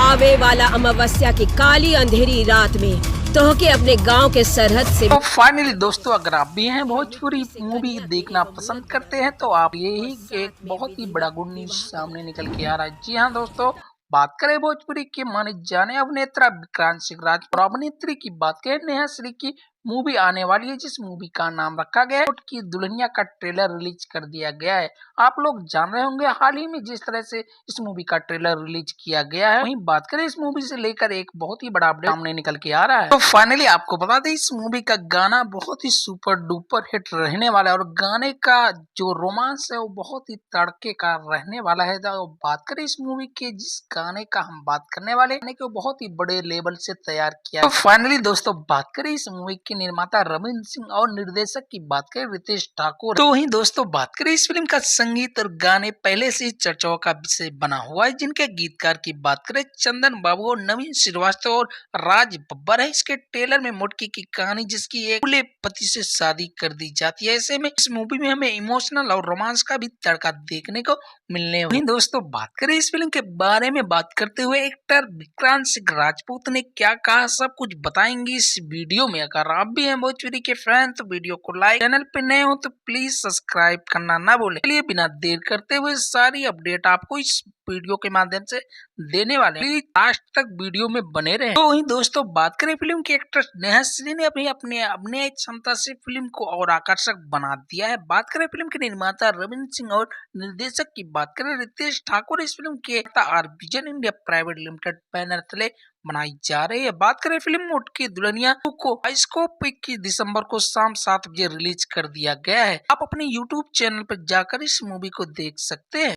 आवे वाला अमावस्या की काली अंधेरी रात में तोहके अपने गांव के सरहद से। तो फाइनली दोस्तों, अगर आप भी हैं भोजपुरी मूवी देखना पसंद करते हैं तो आप यही एक बहुत ही बड़ा गुड न्यूज सामने निकल के आ रहा है। जी हाँ दोस्तों, बात करें भोजपुरी के माने जाने अभिनेता विक्रांत सिंह राज और अभिनेत्री की बात करें नेहा श्री की मूवी आने वाली है, जिस मूवी का नाम रखा गया है की दुल्हनिया का ट्रेलर रिलीज कर दिया गया है। आप लोग जान रहे होंगे हाल ही में जिस तरह से इस मूवी का ट्रेलर रिलीज किया गया है। वहीं बात करें इस मूवी से लेकर एक बहुत ही बड़ा अपडेट सामने निकल के आ रहा है। तो फाइनली आपको बता दें इस मूवी का गाना बहुत ही सुपर डुपर हिट रहने वाला है और गाने का जो रोमांस है वो बहुत ही तड़के का रहने वाला है। तो बात करें इस मूवी के जिस गाने का हम बात करने वाले हैं वो बहुत ही बड़े लेवल से तैयार किया है। तो फाइनली दोस्तों, बात करें इस मूवी के निर्माता रविंद्र सिंह और निर्देशक की बात करें रितेश ठाकुर। तो वहीं दोस्तों, बात करें इस फिल्म का संगीत और गाने पहले से ही चर्चाओं का विषय बना हुआ है। जिनके गीतकार की बात करें चंदन बाबू और नवीन श्रीवास्तव और राज बब्बर है। इसके ट्रेलर में मुटकी की कहानी जिसकी एक खुले पति से शादी कर दी जाती है। ऐसे में इस मूवी में हमें इमोशनल और रोमांस का भी तड़का देखने को मिलने वाला है। दोस्तों, बात करें इस फिल्म के बारे में बात करते हुए एक्टर विक्रांत सिंह राजपूत ने क्या कहा सब कुछ बताएंगे इस वीडियो में। अगर आप भी हैं भोजपुरी के फैन तो वीडियो को लाइक, चैनल पे नए हो तो प्लीज सब्सक्राइब करना ना भूलें। चलिए बिना देर करते हुए सारी अपडेट आपको इस वीडियो के माध्यम से देने वाले हैं, लास्ट तक वीडियो में बने रहे। तो वहीं दोस्तों, बात करें फिल्म की एक्ट्रेस नेहा श्री ने अभी अपने अभिनय क्षमता से फिल्म को और आकर्षक बना दिया है। बात करें फिल्म के निर्माता रविंद्र सिंह और निर्देशक की बात करें रितेश ठाकुर, इस फिल्म के are vision India private limited banner तले बनाई जा रही है। बात करें फिल्म मुटकी दुल्हनिया को 21 दिसंबर को शाम 7 बजे रिलीज कर दिया गया है। आप अपने YouTube चैनल पर जाकर इस मूवी को देख सकते हैं।